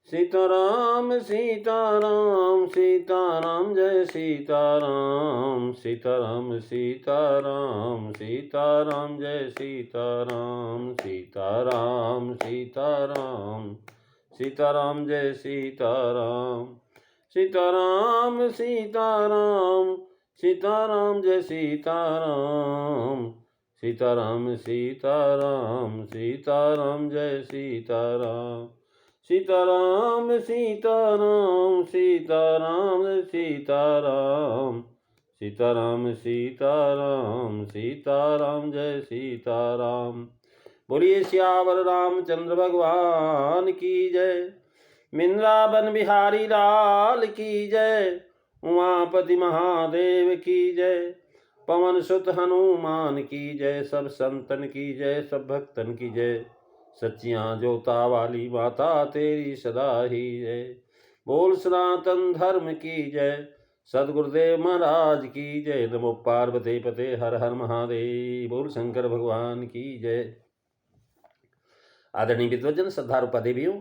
सीताराम सीताराम सीताराम जय सीताराम सीताराम सीताराम सीताराम जय सीताराम सीताराम सीताराम सीताराम जय सीताराम सीताराम सीताराम सीताराम जय सीताराम सीताराम सीताराम सीताराम जय सीताराम सीताराम सीताराम सीताराम सीताराम सीताराम सीताराम सीताराम जय सीताराम। बोलिए सियावर रामचंद्र भगवान की जय। वृंदावन बिहारी लाल की जय। उमापति महादेव की जय। पवन सुत हनुमान की जय। सब संतन की जय, सब भक्तन की जय। सच्चियां जोता वाली माता तेरी सदा ही जय। बोल सनातन धर्म की जय। सदगुरुदेव महाराज की जय। नमो पार्वती पते हर हर महादेव। बोल शंकर भगवान की जय। आदरणीय विद्वजन, श्रद्धारूपा देवियों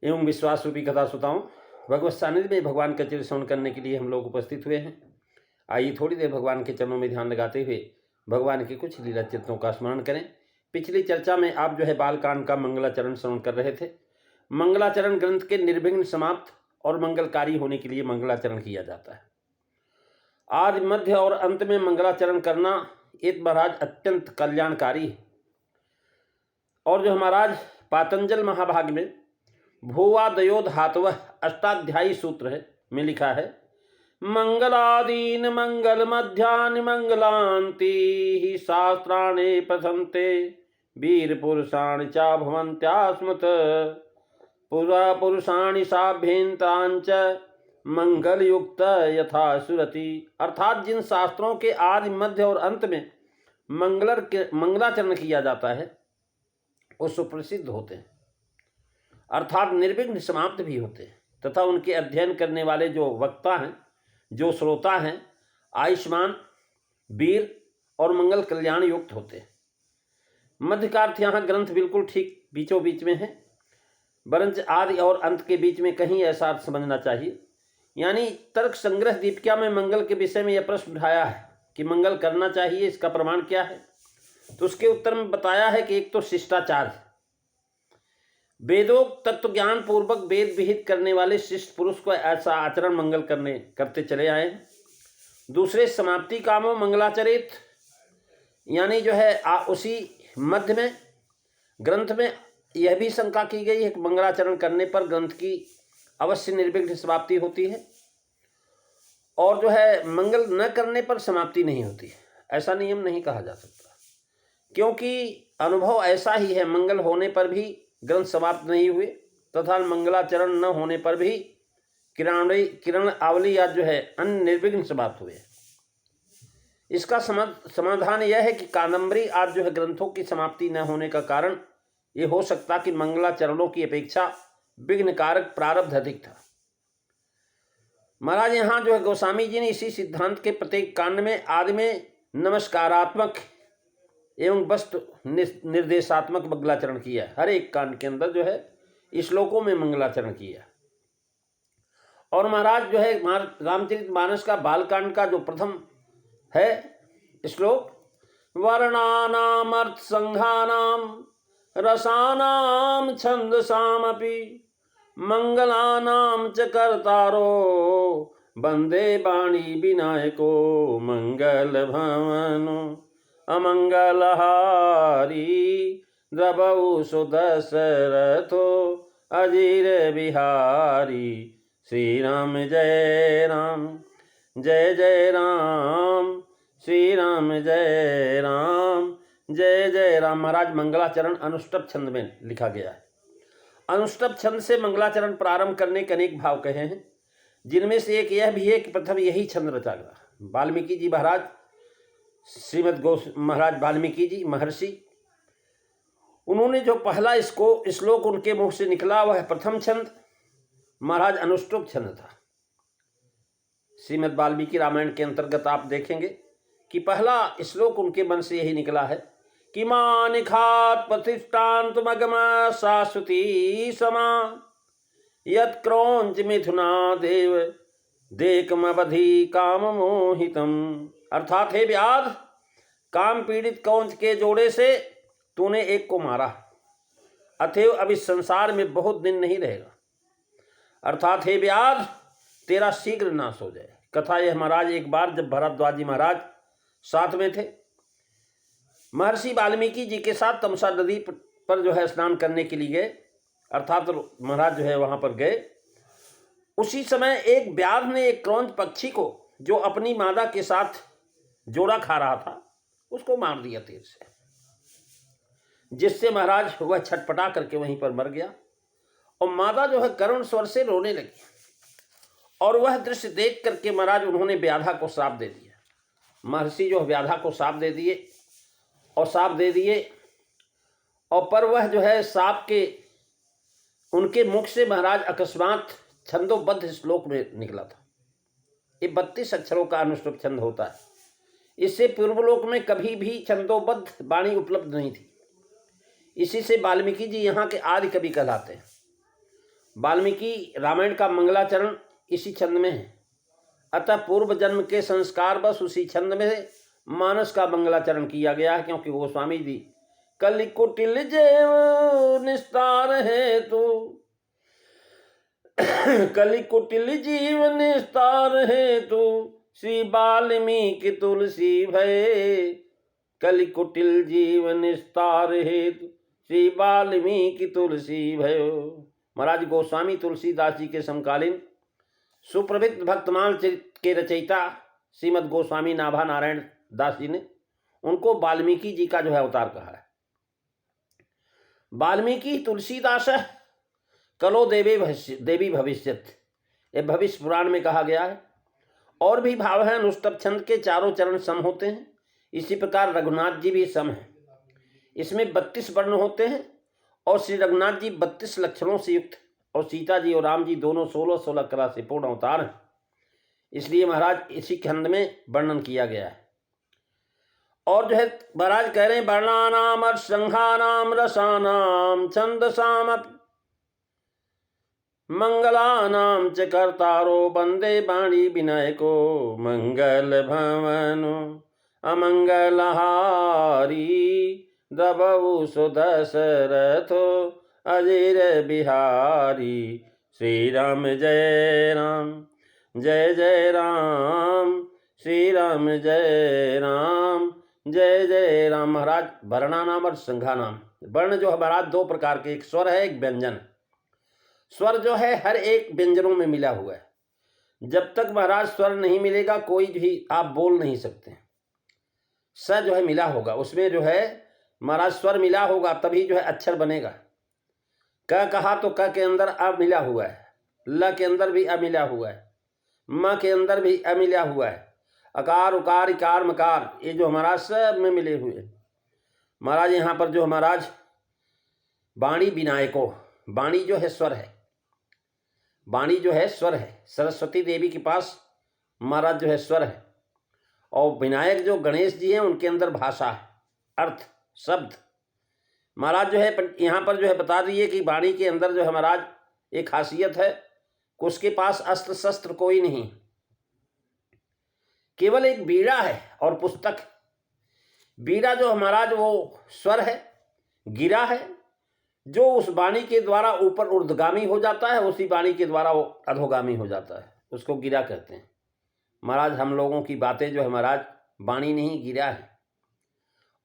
एवं विश्वास रूपी कथा श्रोताओं, भगवत सानिध्य में भगवान का चिर श्रवण करने के लिए हम लोग उपस्थित हुए हैं। आइए थोड़ी देर भगवान के चरणों में ध्यान लगाते हुए भगवान के कुछ लीला चित्रों का स्मरण करें। पिछली चर्चा में आप बालकांड का मंगलाचरण श्रवण कर रहे थे। मंगलाचरण ग्रंथ के निर्विघ्न समाप्त और मंगलकारी होने के लिए मंगलाचरण किया जाता है। आज मध्य और अंत में मंगलाचरण करना एक महाराज अत्यंत कल्याणकारी है। और जो महाराज पातंजल महाभाग में भूवादयो धातवः अष्टाध्यायी सूत्र है में लिखा है, मंगलादीन मंगल मध्यानि मंगलांति शास्त्राणि पठन्ते वीर पुरुषाणि चा भवन्त्यास्मत् पुरा पुरुषाणि साभ्यंतांच मंगल युक्त यथा सुरति। अर्थात जिन शास्त्रों के आदि मध्य और अंत में मंगलाचरण किया जाता है वो सुप्रसिद्ध होते हैं, अर्थात निर्विघ्न समाप्त भी होते हैं, तथा उनके अध्ययन करने वाले जो वक्ता हैं, जो श्रोता हैं, आयुष्मान, वीर और मंगल कल्याण युक्त होते हैं। मध्य का अर्थ यहाँ ग्रंथ बिल्कुल ठीक बीचों बीच में है, वरंच आदि और अंत के बीच में कहीं ऐसा अर्थ समझना चाहिए। यानी तर्क संग्रह दीपिका में मंगल के विषय में यह प्रश्न उठाया है कि मंगल करना चाहिए, इसका प्रमाण क्या है। तो उसके उत्तर में बताया है कि एक तो शिष्टाचार है, वेदोक्त तत्व ज्ञान पूर्वक वेद विहित करने वाले शिष्ट पुरुष को ऐसा आचरण मंगल करते चले आए। दूसरे समाप्ति कामों मंगलाचरित, यानी उसी मध्य में ग्रंथ में यह भी शंका की गई है कि मंगलाचरण करने पर ग्रंथ की अवश्य निर्विघ्न समाप्ति होती है, और मंगल न करने पर समाप्ति नहीं होती है। ऐसा नियम नहीं कहा जा सकता, क्योंकि अनुभव ऐसा ही है, मंगल होने पर भी ग्रंथ समाप्त नहीं हुए तथा मंगलाचरण न होने पर भी किरण आवली या अन्य निर्विघ्न समाप्त हुए। इसका समाधान यह है कि कादंबरी आज ग्रंथों की समाप्ति न होने का कारण ये हो सकता कि मंगलाचरणों की अपेक्षा विघ्न कारक प्रारब्ध अधिक था। महाराज यहाँ गोस्वामी जी ने इसी सिद्धांत के प्रत्येक कांड में आदि में नमस्कारात्मक एवं वस्तु निर्देशात्मक मंगलाचरण किया है। हर एक कांड के अंदर श्लोकों में मंगलाचरण किया। और महाराज रामचरितमानस का बालकांड का जो प्रथम है श्लोक, वर्णानाम अर्थ संघानाम रसानाम छंदसामपि मंगलानाम च कर्तारो वंदे वाणी विनायको मंगल भवनो अमंगलहारी द्रवौ सुदशरथो अजीर बिहारी। श्री राम जय राम जय जय राम, श्री राम जय राम जय जय राम। महाराज मंगलाचरण अनुष्टुप छंद में लिखा गया है। अनुष्टुप छंद से मंगलाचरण प्रारंभ करने के अनेक भाव कहे हैं, जिनमें से एक यह भी है कि प्रथम यही छंद रचा गया। वाल्मीकि जी महाराज, श्रीमद महाराज वाल्मीकि जी महर्षि, उन्होंने जो पहला श्लोक उनके मुख से निकला वह प्रथम छंद महाराज अनुष्टुप छंद था। श्रीमद वाल्मीकि रामायण के अंतर्गत आप देखेंगे कि पहला श्लोक उनके मन से यही निकला है कि मानिखात प्रतिष्ठांत मगम शाश्वती समा यत् क्रौंच मिथुना देव देकमवधि काम मोहितम। अर्थात हे व्याध, काम पीड़ित क्रौंच के जोड़े से तूने एक को मारा, अतएव अब इस संसार में बहुत दिन नहीं रहेगा। अर्थात हे व्याध, तेरा शीघ्र नाश हो जाए। कथा यह महाराज, एक बार जब भरद्वाज जी महाराज साथ में थे, महर्षि वाल्मीकि जी के साथ तमसा नदी पर जो है स्नान करने के लिए गए, अर्थात महाराज जो है वहां पर गए। उसी समय एक व्याध ने एक क्रौंच पक्षी को, जो अपनी मादा के साथ जोड़ा खा रहा था, उसको मार दिया तीर से, जिससे महाराज वह छटपटा करके वहीं पर मर गया। और मादा जो है करुण स्वर से रोने लगी, और वह दृश्य देख करके महाराज उन्होंने व्याधा को श्राप दे दिया। महर्षि जो व्याधा को श्राप दे दिए, और पर वह जो है श्राप के उनके मुख से महाराज अकस्मात छंदोबद्ध श्लोक में निकला था। ये 32 अक्षरों का अनुष्टुप छंद होता है। इससे पूर्वलोक में कभी भी छंदोबद्ध वाणी उपलब्ध नहीं थी। इसी से वाल्मीकि जी यहाँ के आदि कवि कहलाते हैं। वाल्मीकि रामायण का मंगलाचरण इसी छंद में है, अतः पूर्व जन्म के संस्कार बस उसी छंद में मानस का मंगलाचरण किया गया है। क्योंकि गोस्वामी जी कलि कुटिल जेव निस्तार है तू, कलि कुटिल जीव निस्तार है तू, श्री वाल्मीकि तुलसी भय। कलि कुटिल जीव निस्तार है तू, श्री वाल्मीकि तुलसी भयो। महाराज गोस्वामी तुलसीदास जी के समकालीन सुप्रसिद्ध भक्तमाल चरित्र के रचयिता श्रीमद गोस्वामी नाभा नारायण दास जी ने उनको वाल्मीकि जी का जो है अवतार कहा है। वाल्मीकि तुलसीदास कलो देवी भविष्यत, ये भविष्य पुराण में कहा गया है। और भी भाव है। अनुष्टुप छंद के चारों चरण सम होते हैं। इसी प्रकार रघुनाथ जी भी सम है। इसमें 32 वर्ण होते हैं, और श्री रघुनाथ जी 32 लक्षणों से युक्त, और सीता जी और राम जी दोनों 16-16 कला से पूर्ण अवतार हैं। इसलिए महाराज इसी खंड में वर्णन किया गया है। और जो है महाराज कह रहे हैं, वर्णानाम अर्षंघानाम रसानाम छंदसाम मंगलानाम च कर्तारो वंदे वाणी विनायको, मंगल भवनो अमंगलहारी दबऊ सुदशरथो अजीर बिहारी। श्री राम जय राम जय जय राम, श्री राम जय राम जय जय राम। महाराज वर्णा नाम और संघा नाम, वर्ण जो है महाराज 2 प्रकार के, एक स्वर है, एक व्यंजन। स्वर जो है हर एक व्यंजनों में मिला हुआ है। जब तक महाराज स्वर नहीं मिलेगा कोई भी आप बोल नहीं सकते। स जो है मिला होगा, उसमें जो है महाराज स्वर मिला होगा, तभी जो है अक्षर बनेगा। क कहा तो क के अंदर अ मिला हुआ है, ल के अंदर भी अ मिला हुआ है, म के अंदर भी अ मिला हुआ है, अकार उकार इकार मकार, ये जो महाराज सब में मिले हुए। महाराज यहाँ पर जो महाराज वाणी विनायको, वाणी जो है स्वर है, वाणी जो है स्वर है। सरस्वती देवी के पास महाराज जो है स्वर है, और विनायक जो गणेश जी हैं उनके अंदर भाषा है, अर्थ, शब्द। महाराज जो है यहाँ पर जो है बता दिए कि वाणी के अंदर जो है महाराज एक खासियत है, उसके पास अस्त्र शस्त्र कोई नहीं, केवल एक बीड़ा है और पुस्तक। बीड़ा जो महाराज वो स्वर है, गिरा है, जो उस वाणी के द्वारा ऊपर ऊर्ध्वगामी हो जाता है, उसी वाणी के द्वारा वो अधोगामी हो जाता है, उसको गिरा कहते हैं। महाराज हम लोगों की बातें जो है महाराज वाणी नहीं गिरा है।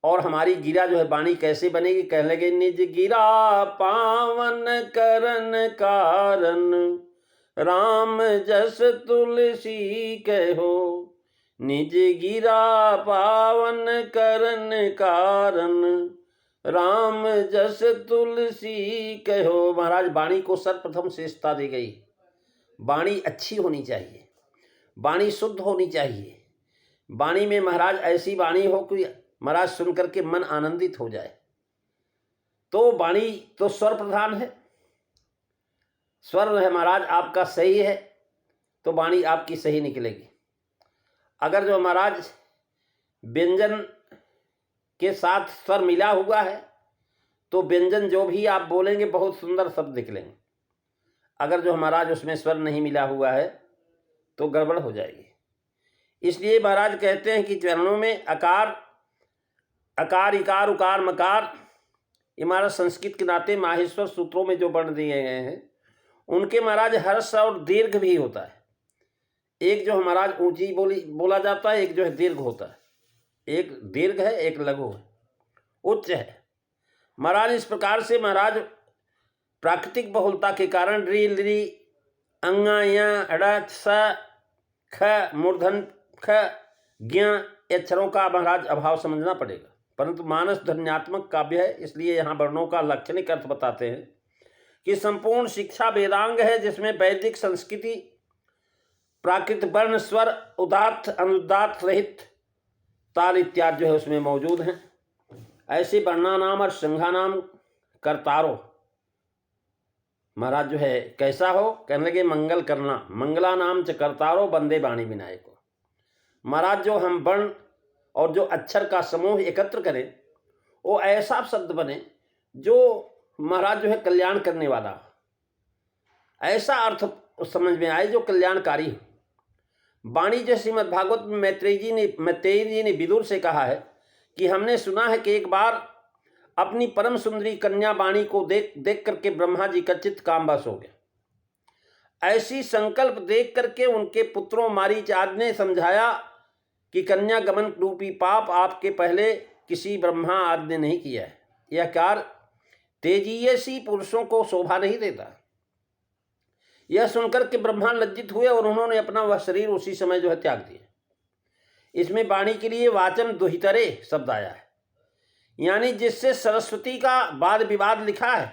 और हमारी गिरा जो है वाणी कैसे बनेगी, कह लगे निज गिरा पावन करन कारण, राम जस तुलसी कहो। निज गिरा पावन करन कारण, राम जस तुलसी कहो। महाराज वाणी को सर्वप्रथम श्रेष्ठता दी गई। वाणी अच्छी होनी चाहिए, वाणी शुद्ध होनी चाहिए। वाणी में महाराज ऐसी वाणी हो कि महाराज सुन करके मन आनंदित हो जाए। तो वाणी तो स्वर प्रधान है। स्वर है महाराज आपका सही है तो वाणी आपकी सही निकलेगी। अगर जो महाराज व्यंजन के साथ स्वर मिला हुआ है तो व्यंजन जो भी आप बोलेंगे बहुत सुंदर शब्द निकलेंगे। अगर जो महाराज उसमें स्वर नहीं मिला हुआ है तो गड़बड़ हो जाएगी। इसलिए महाराज कहते हैं कि चरणों में अकार, अकार, इकार, उकार, मकार, ये महाराज संस्कृत के नाते माहेश्वर सूत्रों में जो वर्ण दिए गए हैं उनके महाराज हर्ष और दीर्घ भी होता है। एक जो महाराज ऊंची बोला जाता है, एक जो है दीर्घ होता है। एक दीर्घ है, एक लघु है, उच्च है। महाराज इस प्रकार से महाराज प्राकृतिक बहुलता के कारण री, ली, अंगा, या, अड़ा, स, ख, मूर्धन ख, ज्ञ अक्षरों का महाराज अभाव समझना पड़ेगा। परंतु मानस ध्वन्यात्मक काव्य है, इसलिए यहाँ वर्णों का लाक्षणिक अर्थ बताते हैं कि संपूर्ण शिक्षा वेदांग है, जिसमें वैदिक संस्कृति, प्राकृत वर्ण, स्वर, उदात्त, अनुदात्त रहित ताल इत्यादि जो है उसमें मौजूद हैं। ऐसे वर्णानाम और संघानाम कर्तारो महाराज जो है कैसा हो, कहने लगे मंगल करना, मंगला नाम च कर्तारो बंदे वाणी विनायको। महाराज जो हम वर्ण और जो अक्षर का समूह एकत्र करें वो ऐसा शब्द बने जो महाराज जो है कल्याण करने वाला हो, ऐसा अर्थ समझ में आए जो कल्याणकारी हो। वाणी जो श्रीमद्भागवत में मैत्रेयी जी ने विदुर से कहा है कि हमने सुना है कि एक बार अपनी परम सुंदरी कन्या वाणी को देख करके ब्रह्मा जी का चित्त कामवश हो गया। ऐसी संकल्प देख करके उनके पुत्रों मारीच आदि ने समझाया कि कन्या गमन रूपी पाप आपके पहले किसी ब्रह्मा आदि ने नहीं किया है। यह कार्य तेजीसी पुरुषों को शोभा नहीं देता। यह सुनकर के ब्रह्मा लज्जित हुए और उन्होंने अपना वह शरीर उसी समय जो है त्याग दिया। इसमें वाणी के लिए वाचन दुहितरे शब्द आया है, यानी जिससे सरस्वती का वाद विवाद लिखा है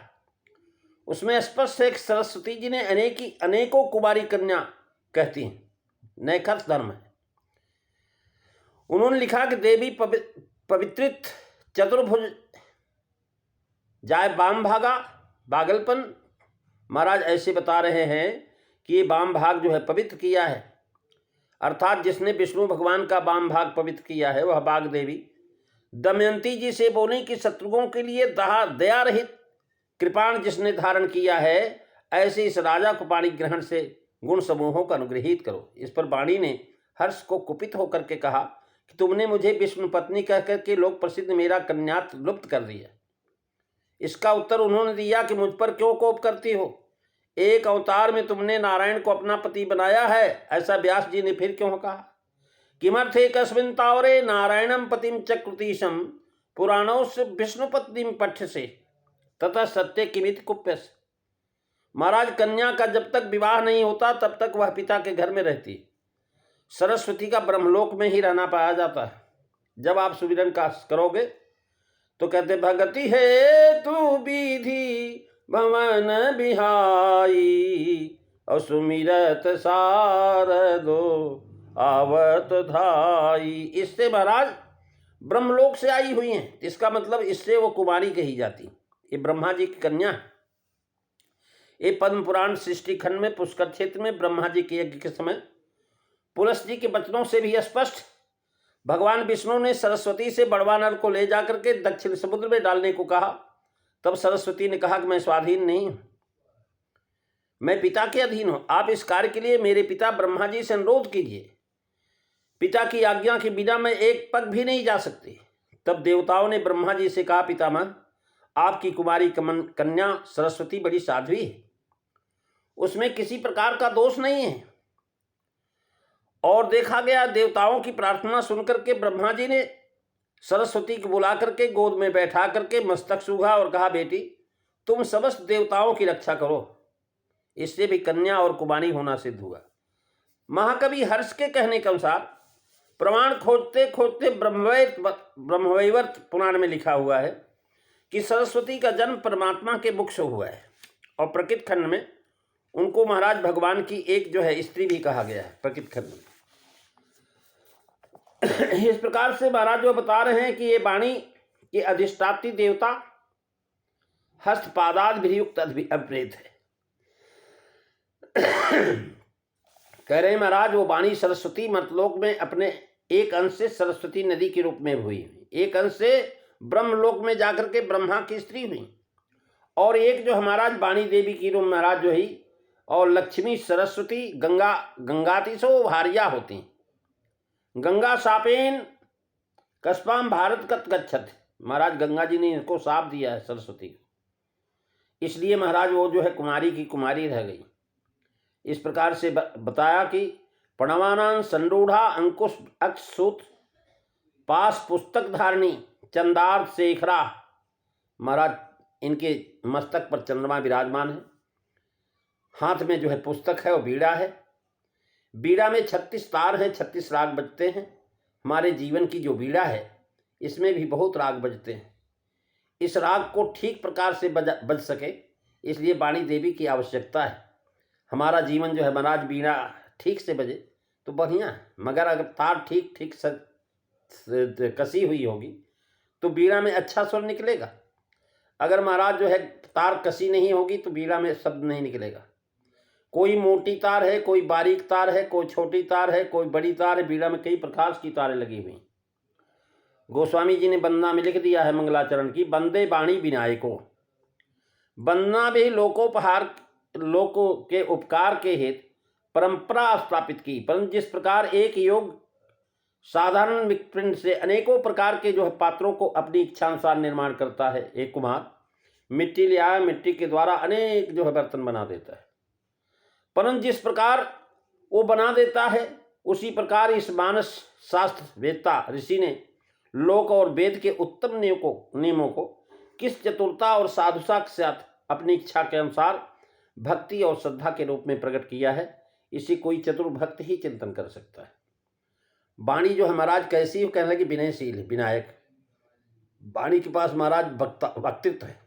उसमें स्पष्ट है कि सरस्वती जी ने अनेकों कुमारी कन्या कहती हैं, नैखर्ष धर्म है। उन्होंने लिखा कि देवी पवित्रित चतुर्भुज जाय वाम भागा बागलपन। महाराज ऐसे बता रहे हैं कि ये वाम भाग जो है पवित्र किया है, अर्थात जिसने विष्णु भगवान का वाम भाग पवित्र किया है वह बाग देवी दमयंती जी से बोली कि शत्रुओं के लिए दया रहित कृपाण जिसने धारण किया है, ऐसे इस राजा को पाणी ग्रहण से गुण समूहों को अनुग्रहित करो। इस पर वाणी ने हर्ष को कुपित होकर के कहा कि तुमने मुझे विष्णु पत्नी कह करके लोक प्रसिद्ध मेरा कन्यात लुप्त कर दिया। इसका उत्तर उन्होंने दिया कि मुझ पर क्यों कोप करती हो, एक अवतार में तुमने नारायण को अपना पति बनाया है, ऐसा व्यास जी ने फिर क्यों कहा। किमर्थे कस्मिन् तावरे नारायणम पतिम चक्रुतीशम पुराणों से विष्णु पत्नी पठ से तथा सत्य किमित कुप्यस। महाराज कन्या का जब तक विवाह नहीं होता तब तक वह पिता के घर में रहती। सरस्वती का ब्रह्मलोक में ही रहना पाया जाता है। जब आप सुमिरन का करोगे तो कहते भगति है तू विधि भवन बिहाई और सुमिरत सारदो आवत धाई। इससे महाराज ब्रह्मलोक से आई हुई हैं, इसका मतलब इससे वो कुमारी कही जाती। ये ब्रह्मा जी की कन्या है। ये पद्म पुराण सृष्टि खंड में पुष्कर क्षेत्र में ब्रह्मा जी के यज्ञ के समय पुलस जी के वचनों से भी स्पष्ट भगवान विष्णु ने सरस्वती से बड़वा नर को ले जाकर के दक्षिण समुद्र में डालने को कहा। तब सरस्वती ने कहा कि मैं स्वाधीन नहीं हूं, मैं पिता के अधीन हूं। आप इस कार्य के लिए मेरे पिता ब्रह्मा जी से अनुरोध कीजिए। पिता की आज्ञा के बिना मैं एक पग भी नहीं जा सकती। तब देवताओं ने ब्रह्मा जी से कहा, पितामह आपकी कुमारी कन्या सरस्वती बड़ी साध्वी है, उसमें किसी प्रकार का दोष नहीं है। और देखा गया देवताओं की प्रार्थना सुनकर के ब्रह्मा जी ने सरस्वती को बुला करके गोद में बैठा करके मस्तक सूंघा और कहा, बेटी तुम समस्त देवताओं की रक्षा करो। इससे भी कन्या और कुमारी होना सिद्ध हुआ। महाकवि हर्ष के कहने के अनुसार प्रमाण खोजते खोजते ब्रह्मवैवर्त पुराण में लिखा हुआ है कि सरस्वती का जन्म परमात्मा के मुख से हुआ है और प्रकृत खंड में उनको महाराज भगवान की एक जो है स्त्री भी कहा गया है प्रकृत खंड में। इस प्रकार से महाराज जो बता रहे हैं कि ये वाणी के अधिष्ठात्री देवता हस्तपादाद वियुक्त अभिप्रेत है। कह रहे हैं महाराज वो वाणी सरस्वती मर्तलोक में अपने एक अंश से सरस्वती नदी के रूप में हुई, एक अंश से ब्रह्मलोक में जाकर के ब्रह्मा की स्त्री हुई, और एक जो हमारा वाणी देवी की रूप महाराज जो ही और लक्ष्मी सरस्वती गंगा गंगातिशो भार्या होती। गंगा शापेन कस्पाम भारत कत गच्छत। महाराज गंगा जी ने इनको शाप दिया है सरस्वती को, इसलिए महाराज वो जो है कुमारी की कुमारी रह गई। इस प्रकार से बताया कि प्रणवानां संरूढ़ा अंकुश अक्षसूत पास पुस्तक धारणी चंदार शेखरा। महाराज इनके मस्तक पर चंद्रमा विराजमान है, हाथ में जो है पुस्तक है और बीड़ा है। बीड़ा में 36 तार हैं, 36 राग बजते हैं। हमारे जीवन की जो बीड़ा है इसमें भी बहुत राग बजते हैं। इस राग को ठीक प्रकार से बज सके इसलिए वाणी देवी की आवश्यकता है। हमारा जीवन जो है महाराज बीड़ा ठीक से बजे तो बढ़िया है, मगर अगर तार ठीक ठीक कसी हुई होगी तो बीड़ा में अच्छा स्वर निकलेगा। अगर महाराज जो है तार कसी नहीं होगी तो बीड़ा में शब्द नहीं निकलेगा। कोई मोटी तार है, कोई बारीक तार है, कोई छोटी तार है, कोई बड़ी तार है। बीड़ा में कई प्रकार की तारें लगी हुई। गोस्वामी जी ने वंदना में लिख दिया है मंगलाचरण की, वंदे वाणी विनायको। वंदना भी लोकों के उपकार के हेतु परंपरा स्थापित की। परंतु जिस प्रकार एक योग साधारण मित्रपिंड से अनेकों प्रकार के जो है पात्रों को अपनी इच्छानुसार निर्माण करता है। एक कुम्हार मिट्टी ले आया, मिट्टी के द्वारा अनेक जो है बर्तन बना देता है। परंतु जिस प्रकार वो बना देता है उसी प्रकार इस मानस शास्त्र वेत्ता ऋषि ने लोक और वेद के उत्तम नियमों को किस चतुरता और साधुता के साथ अपनी इच्छा के अनुसार भक्ति और श्रद्धा के रूप में प्रकट किया है। इसी कोई चतुर भक्त ही चिंतन कर सकता है। वाणी जो है महाराज कैसी हो, कहने लगी विनयशील है, विनायक। वाणी के पास महाराज वक्तित्व है,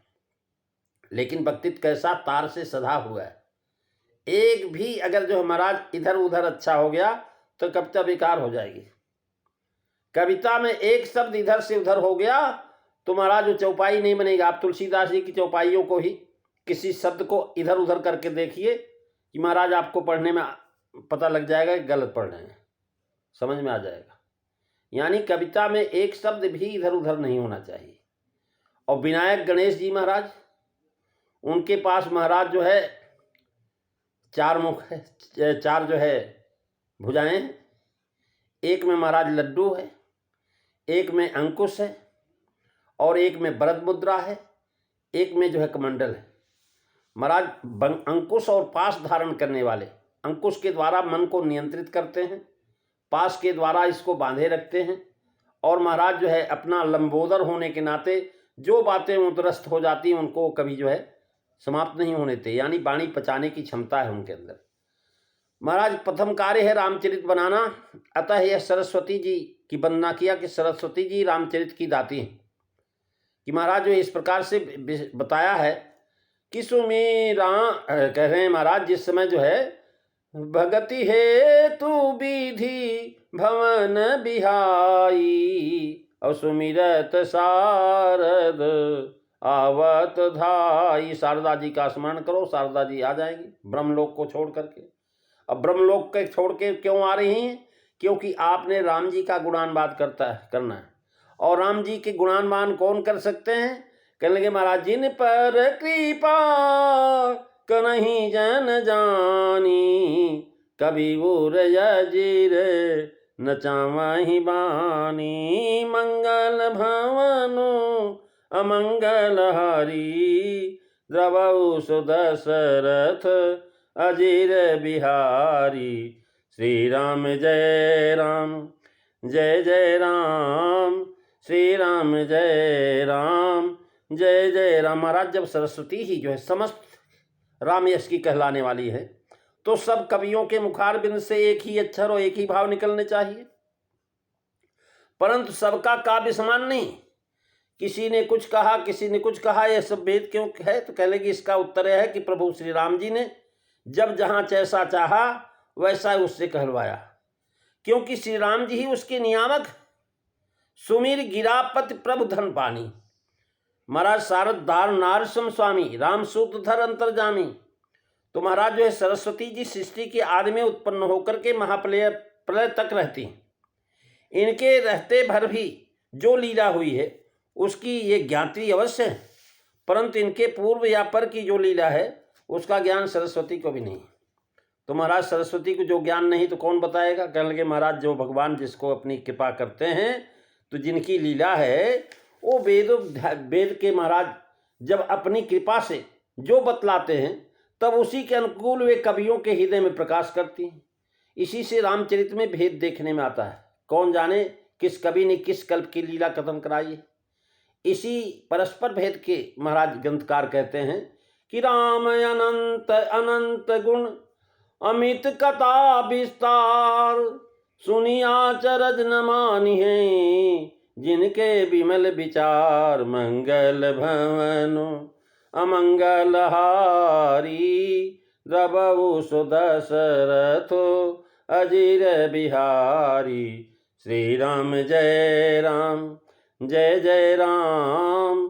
लेकिन वक्तित्व कैसा, तार से सधा हुआ है। एक भी अगर जो है महाराज इधर उधर अच्छा हो गया तो कविता बेकार हो जाएगी। कविता में एक शब्द इधर से उधर हो गया तो महाराज वो चौपाई नहीं बनेगा। आप तुलसीदास जी की चौपाइयों को ही किसी शब्द को इधर उधर करके देखिए कि महाराज आपको पढ़ने में पता लग जाएगा कि गलत पढ़ रहे हैं, समझ में आ जाएगा। यानी कविता में एक शब्द भी इधर उधर नहीं होना चाहिए। और विनायक गणेश जी महाराज, उनके पास महाराज जो है 4 मुख है, 4 जो है भुजाएं हैं। एक में महाराज लड्डू है, एक में अंकुश है और एक में वरद मुद्रा है, एक में जो है कमंडल है। महाराज अंकुश और पास धारण करने वाले, अंकुश के द्वारा मन को नियंत्रित करते हैं, पास के द्वारा इसको बांधे रखते हैं। और महाराज जो है अपना लंबोदर होने के नाते जो बातें उदरस्त हो जाती हैं उनको कभी जो है समाप्त नहीं होने देते, यानी वाणी पचाने की क्षमता है उनके अंदर। महाराज प्रथम कार्य है रामचरित बनाना, अतः यह सरस्वती जी की वंदना किया कि सरस्वती जी रामचरित की दाती हैं। कि महाराज जो इस प्रकार से बताया है कि सुमीरा कह रहे हैं महाराज, जिस समय जो है भगति है तू विधि भवन बिहाई और सुमिरत शारद आवत धाई। शारदा जी का स्मरण करो, शारदा जी आ जाएंगी ब्रह्मलोक को छोड़ करके। अब ब्रह्मलोक के छोड़ के क्यों आ रही हैं? क्योंकि आपने राम जी का गुणानुवाद करना है। और राम जी के गुणानुवाद कौन कर सकते हैं? कहने लगे महाराज, जिन पर कृपा कन्हीं जन जानी कभी उर यजीर न चावहि बानी। मंगल भवनु अमंगल हरि द्रवौ सुदशरथ अजीर बिहारी। श्री राम जय राम जय जय राम, श्री राम जय राम जय जय राम। महाराज जब सरस्वती ही जो है समस्त राम यश की कहलाने वाली है तो सब कवियों के मुखारबिंद से एक ही अक्षर और एक ही भाव निकलने चाहिए। परंतु सबका काव्य समान नहीं, किसी ने कुछ कहा किसी ने कुछ कहा। यह सब भेद क्यों है? तो कह लेगी इसका उत्तर यह है कि प्रभु श्री राम जी ने जब जहाँ जैसा चाहा वैसा उससे कहलवाया, क्योंकि श्री राम जी ही उसके नियामक। सुमीर गिरापति प्रभु धन पानी। महाराज शारदार नारसम स्वामी राम सूत्रधर अंतर्जामी। तो महाराज जो है सरस्वती जी सृष्टि के आदि में उत्पन्न होकर के महाप्रलय तक रहती हैं। इनके रहते भर भी जो लीला हुई है उसकी ये ज्ञाति अवश्य है, परंतु इनके पूर्व या पर की जो लीला है उसका ज्ञान सरस्वती को भी नहीं। तो महाराज सरस्वती को जो ज्ञान नहीं तो कौन बताएगा। कहने लगे महाराज जो भगवान जिसको अपनी कृपा करते हैं तो जिनकी लीला है वो वेद के महाराज जब अपनी कृपा से जो बतलाते हैं तब उसी के अनुकूल वे कवियों के हृदय में प्रकाश करती हैं। इसी से रामचरित में भेद देखने में आता है। कौन जाने किस कवि ने किस कल्प की लीला कथन कराई है। इसी परस्पर भेद के महाराज ग्रंथकार कहते हैं कि राम अनंत अनंत गुण अमित कथा विस्तार, सुनिया चरज न मानी है जिनके विमल विचार, मंगल भवन अमंगल हारी, द्रवहु सुदशरथो अजीर बिहारी। श्री राम जय राम जय जय राम,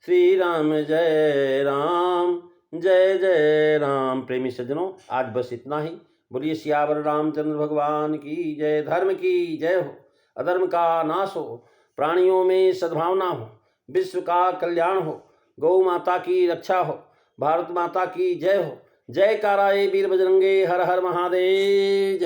श्री राम जय राम जय जय राम। प्रेमी सज्जनों, आज बस इतना ही। बोलिए सियावर रामचंद्र भगवान की जय। धर्म की जय हो, अधर्म का नाश हो, प्राणियों में सद्भावना हो, विश्व का कल्याण हो, गौ माता की रक्षा हो, भारत माता की जय हो। जय कारा वीर बजरंगे, हर हर महादेव। जय।